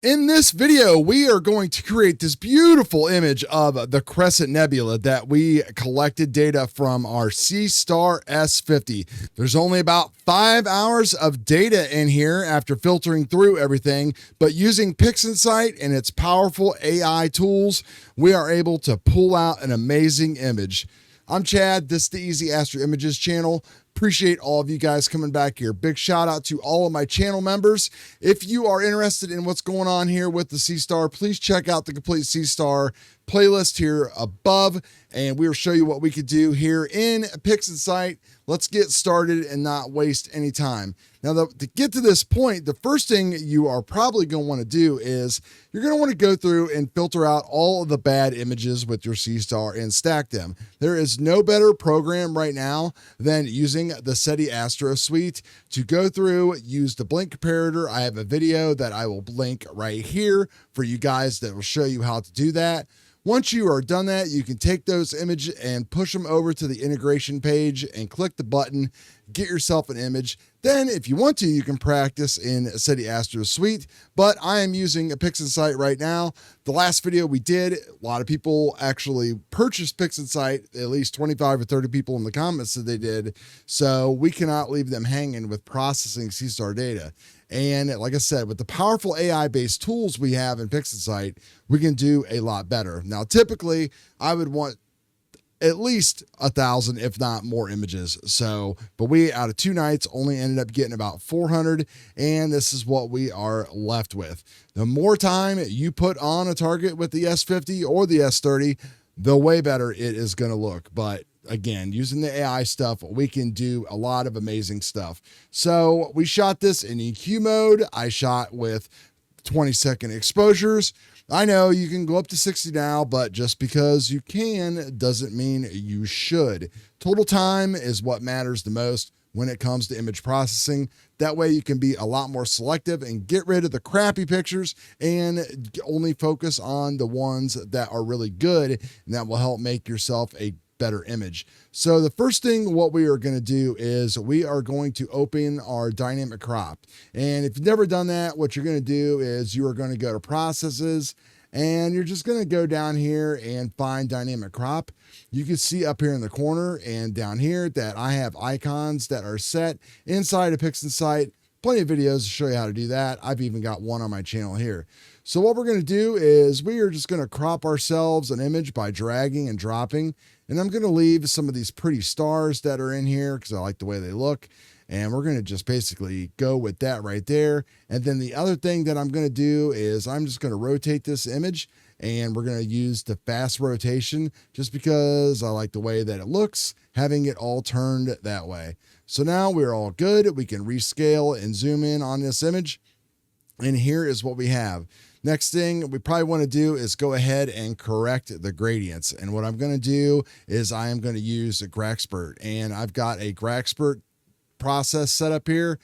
In this video, we are going to create this beautiful image of the Crescent Nebula that we collected data from our Seestar S50. There's only about 5 hours of data in here after filtering through everything, but using Pixinsight and its powerful AI tools, we are able to pull out an amazing image. I'm Chad, this is the Easy Astro Images channel. Appreciate all of you guys coming back here. Big shout out to all of my channel members. If you are interested in what's going on here with the Seestar, please check out the complete Seestar playlist here above, and we will show you what we could do here in Pixinsight. Let's get started and not waste any time. Now, to get to this point, the first thing you are probably going to want to do is you're going to want to go through and filter out all of the bad images with your Seestar and stack them. There is no better program right now than using the SETI Astro suite to go through, use the blink comparator. I have a video that I will link right here for you guys that will show you how to do that. Once you are done that, you can take those images and push them over to the integration page and click the button, get yourself an image. Then if you want to, you can practice in SETI Astro Suite, but I am using a Pixinsight right now. The last video we did, a lot of people actually purchased Pixinsight, at least 25 or 30 people in the comments said they did. So we cannot leave them hanging with processing Seestar data. And like I said, with the powerful AI-based tools we have in Pixinsight, we can do a lot better. Now, typically, I would want at least 1,000, if not more images. So, but we, out of 2 nights, only ended up getting about 400, and this is what we are left with. The more time you put on a target with the S50 or the S30, the way better it is going to look. But again, using the AI stuff, we can do a lot of amazing stuff. So we shot this in EQ mode. I shot with 20-second exposures. I know you can go up to 60 now, but just because you can doesn't mean you should. Total time is what matters the most when it comes to image processing. That way you can be a lot more selective and get rid of the crappy pictures and only focus on the ones that are really good, and that will help make yourself a better image. So the first thing what we are going to do is we are going to open our dynamic crop. And if you've never done that, what you're going to do is you are going to go to processes, and you're just going to go down here and find dynamic crop. You can see up here in the corner and down here that I have icons that are set inside of Pixinsight. Plenty of videos to show you how to do that. I've even got one on my channel here. So what we're going to do is we are just going to crop ourselves an image by dragging and dropping. And I'm going to leave some of these pretty stars that are in here because I like the way they look. And we're going to just basically go with that right there. And then the other thing that I'm going to do is I'm just going to rotate this image, and we're going to use the fast rotation just because I like the way that it looks, having it all turned that way. So now we're all good. We can rescale and zoom in on this image. And here is what we have. Next thing we probably want to do is go ahead and correct the gradients. And what I'm going to do is I am going to use a Graxpert, and I've got a Graxpert process set up here,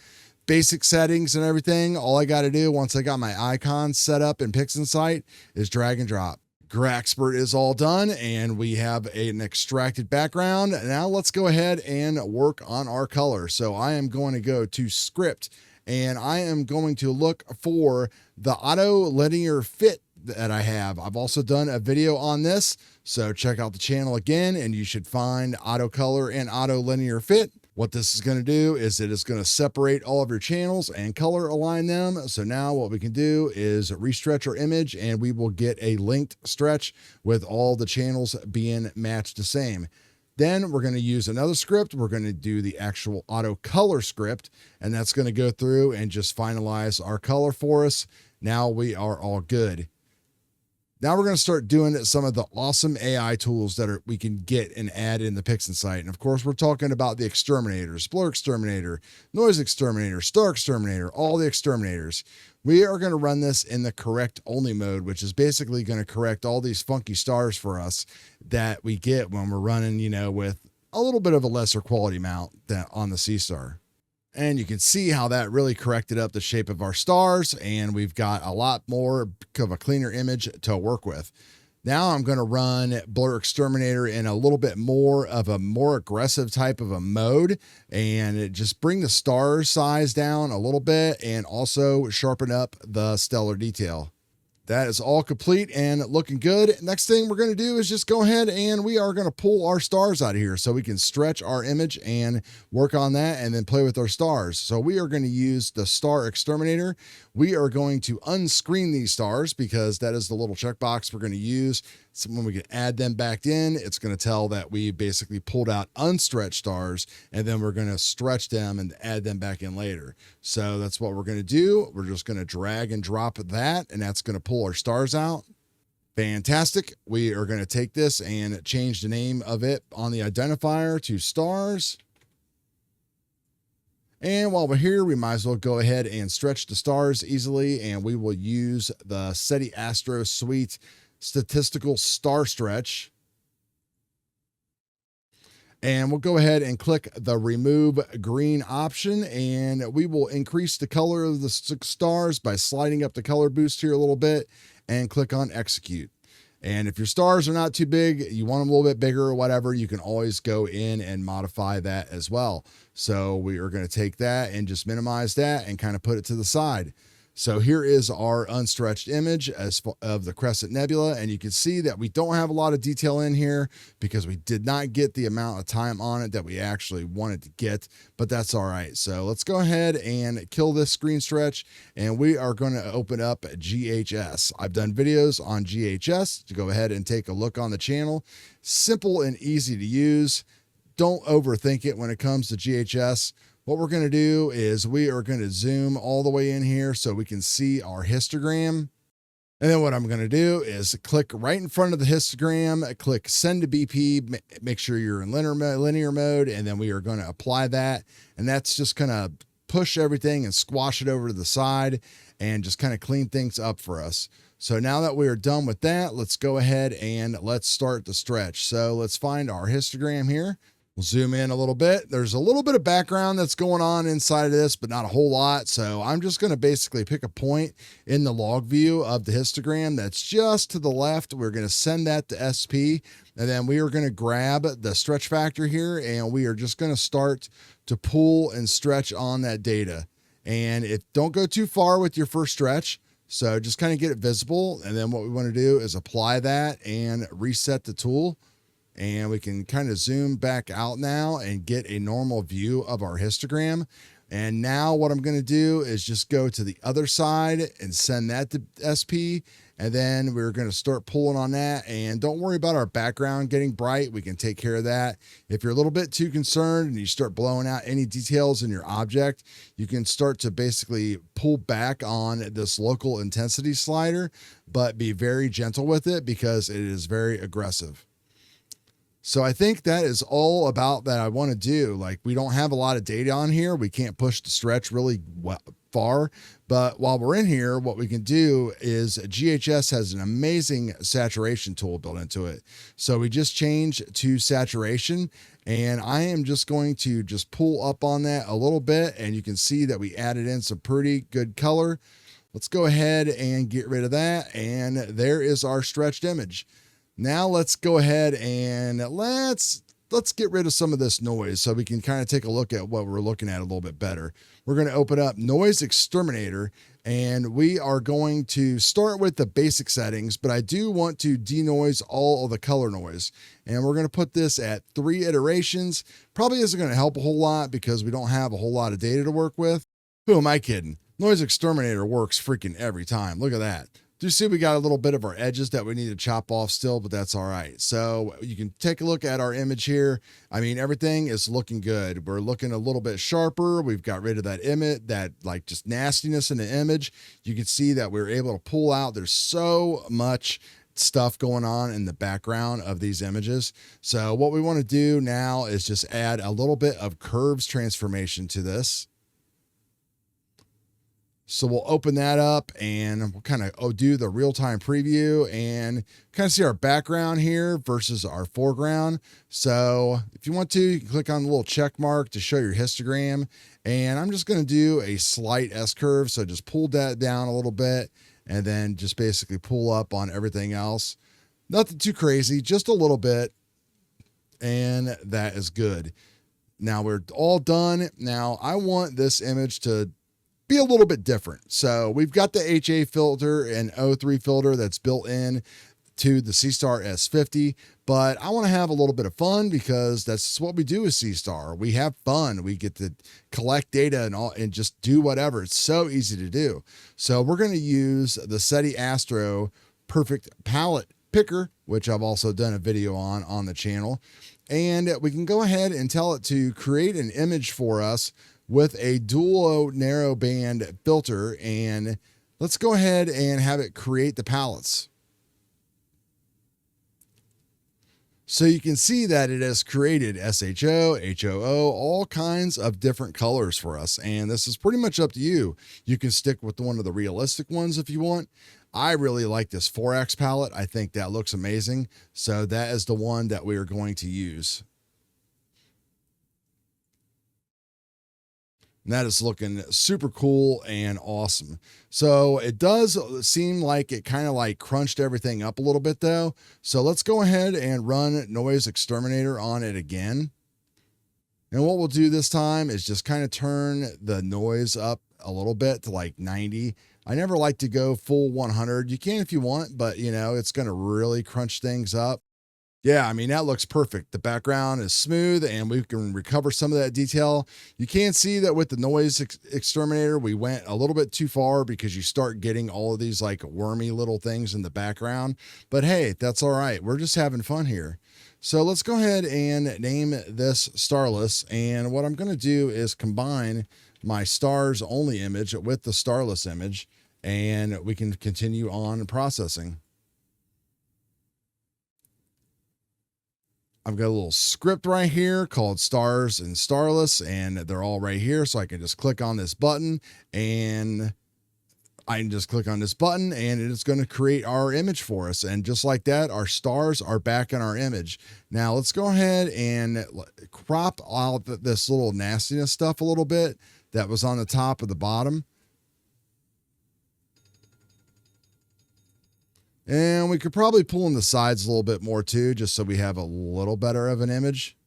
basic settings and everything. All I got to do once I got my icons set up in Pixinsight is drag and drop. Graxpert is all done, and we have an extracted background. Now let's go ahead and work on our color. So I am going to go to script, and I am going to look for the auto linear fit that I have. I've also done a video on this, so check out the channel again, and you should find auto color and auto linear fit. What this is going to do is it is going to separate all of your channels and color align them. So now what we can do is restretch our image, and we will get a linked stretch with all the channels being matched the same. Then we're going to use another script. We're going to do the actual auto color script, and that's going to go through and just finalize our color for us. Now we are all good. Now we're going to start doing some of the awesome AI tools that we can get and add in the Pixinsight. And of course, we're talking about the exterminators, blur exterminator, noise exterminator, star exterminator, all the exterminators. We are going to run this in the correct only mode, which is basically going to correct all these funky stars for us that we get when we're running, with a little bit of a lesser quality mount on the Seestar. And you can see how that really corrected up the shape of our stars, and we've got a lot more of a cleaner image to work with. Now I'm going to run Blur Exterminator in a little bit more of a more aggressive type of a mode, and just bring the star size down a little bit and also sharpen up the stellar detail. That is all complete and looking good. Next thing we're going to do is just go ahead and we are going to pull our stars out of here so we can stretch our image and work on that and then play with our stars. So we are going to use the star exterminator. We are going to unscreen these stars because that is the little checkbox we're going to use. So when we can add them back in, it's going to tell that we basically pulled out unstretched stars, and then we're going to stretch them and add them back in later. So that's what we're going to do. We're just going to drag and drop that, and that's going to pull our stars out. Fantastic. We are going to take this and change the name of it on the identifier to stars. And while we're here, we might as well go ahead and stretch the stars easily, and we will use the SETI Astro Suite Statistical Star Stretch. And we'll go ahead and click the remove green option, and we will increase the color of the stars by sliding up the color boost here a little bit and click on execute. And if your stars are not too big, you want them a little bit bigger or whatever, you can always go in and modify that as well. So we are going to take that and just minimize that and kind of put it to the side. So here is our unstretched image of the Crescent Nebula, and you can see that we don't have a lot of detail in here because we did not get the amount of time on it that we actually wanted to get, but that's all right. So let's go ahead and kill this screen stretch, and we are going to open up GHS. I've done videos on GHS to go ahead and take a look on the channel. Simple and easy to use. Don't overthink it when it comes to GHS. What we're going to do is we are going to zoom all the way in here so we can see our histogram. And then what I'm going to do is click right in front of the histogram, click send to BP, make sure you're in linear mode, and then we are going to apply that. And that's just going to push everything and squash it over to the side and just kind of clean things up for us. So now that we are done with that, let's go ahead and let's start the stretch. So let's find our histogram here. We'll zoom in a little bit. There's a little bit of background that's going on inside of this, but not a whole lot. So I'm just going to basically pick a point in the log view of the histogram that's just to the left. We're going to send that to SP, and then we are going to grab the stretch factor here, and we are just going to start to pull and stretch on that data. And don't go too far with your first stretch. So just kind of get it visible. And then what we want to do is apply that and reset the tool. And we can kind of zoom back out now and get a normal view of our histogram. And now what I'm going to do is just go to the other side and send that to SP. And then we're going to start pulling on that. And don't worry about our background getting bright. We can take care of that. If you're a little bit too concerned and you start blowing out any details in your object, you can start to basically pull back on this local intensity slider, but be very gentle with it because it is very aggressive. So I think that is all about that I want to do. Like, we don't have a lot of data on here. We can't push the stretch really far, but while we're in here, what we can do is GHS has an amazing saturation tool built into it. So we just change to saturation, and I am just going to just pull up on that a little bit, and you can see that we added in some pretty good color. Let's go ahead and get rid of that. And there is our stretched image. Now let's go ahead and let's get rid of some of this noise so we can kind of take a look at what we're looking at a little bit better. We're going to open up Noise Exterminator, and we are going to start with the basic settings, but I do want to denoise all of the color noise. And we're going to put this at 3 iterations. Probably isn't going to help a whole lot because we don't have a whole lot of data to work with. Who am I kidding? Noise Exterminator works freaking every time. Look at that. Do you see we got a little bit of our edges that we need to chop off still, but that's all right. So you can take a look at our image here. I mean, everything is looking good. We're looking a little bit sharper. We've got rid of that image, that like just nastiness in the image. You can see that we're able to pull out. There's so much stuff going on in the background of these images. So what we want to do now is just add a little bit of curves transformation to this. So we'll open that up and we'll kind of do the real-time preview and kind of see our background here versus our foreground. So if you want to, you can click on the little check mark to show your histogram. And I'm just going to do a slight S-curve. So just pull that down a little bit and then just basically pull up on everything else. Nothing too crazy, just a little bit. And that is good. Now we're all done. Now I want this image to be a little bit different. So we've got the HA filter and O3 filter that's built in to the Seestar S50, but I want to have a little bit of fun because that's what we do with Seestar. We have fun. We get to collect data and just do whatever. It's so easy to do. So we're going to use the SETI ASTRO Perfect Palette Picker, which I've also done a video on the channel. And we can go ahead and tell it to create an image for us with a dual narrow band filter. And let's go ahead and have it create the palettes. So you can see that it has created SHO, HOO, all kinds of different colors for us. And this is pretty much up to you. You can stick with one of the realistic ones if you want. I really like this 4X palette. I think that looks amazing. So that is the one that we are going to use. And that is looking super cool and awesome. So it does seem like it kind of like crunched everything up a little bit though. So let's go ahead and run Noise Exterminator on it again. And what we'll do this time is just kind of turn the noise up a little bit to like 90. I never like to go full 100. You can if you want, but you know, it's going to really crunch things up. Yeah, I mean, that looks perfect. The background is smooth and we can recover some of that detail. You can see that with the Noise Exterminator, we went a little bit too far because you start getting all of these like wormy little things in the background. But hey, that's all right. We're just having fun here. So let's go ahead and name this Starless. And what I'm going to do is combine my stars only image with the Starless image, and we can continue on processing. I've got a little script right here called Stars and Starless, and they're all right here. So I can just click on this button and it is going to create our image for us. And just like that, our stars are back in our image. Now let's go ahead and crop out this little nastiness stuff a little bit that was on the top of the bottom. And we could probably pull in the sides a little bit more too, just so we have a little better of an image.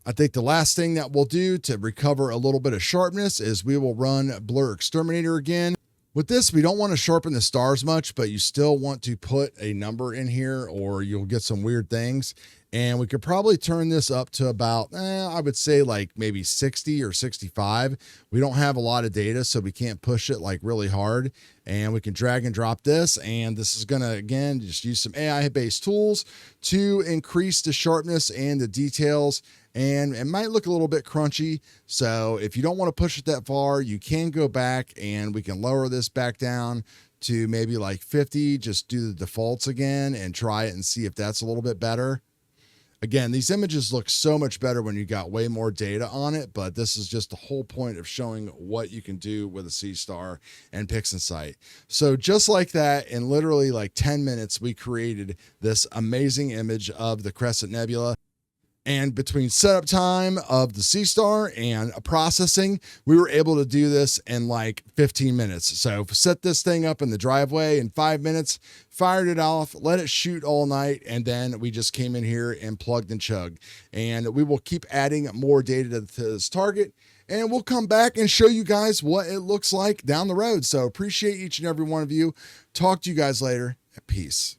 I think the last thing that we'll do to recover a little bit of sharpness is we will run Blur Exterminator again. With this, we don't want to sharpen the stars much, but you still want to put a number in here or you'll get some weird things. And we could probably turn this up to about, I would say like maybe 60 or 65. We don't have a lot of data, so we can't push it like really hard. And we can drag and drop this. And this is going to, again, just use some AI-based tools to increase the sharpness and the details. And it might look a little bit crunchy. So if you don't want to push it that far, you can go back and we can lower this back down to maybe like 50. Just do the defaults again and try it and see if that's a little bit better. Again, these images look so much better when you got way more data on it, but this is just the whole point of showing what you can do with a Seestar and Pixinsight. So just like that, in literally like 10 minutes, we created this amazing image of the Crescent Nebula. And between setup time of the Seestar and processing, we were able to do this in like 15 minutes. So set this thing up in the driveway in 5 minutes, fired it off, let it shoot all night, and then we just came in here and plugged and chugged. And we will keep adding more data to this target, and we'll come back and show you guys what it looks like down the road. So appreciate each and every one of you. Talk to you guys later. Peace.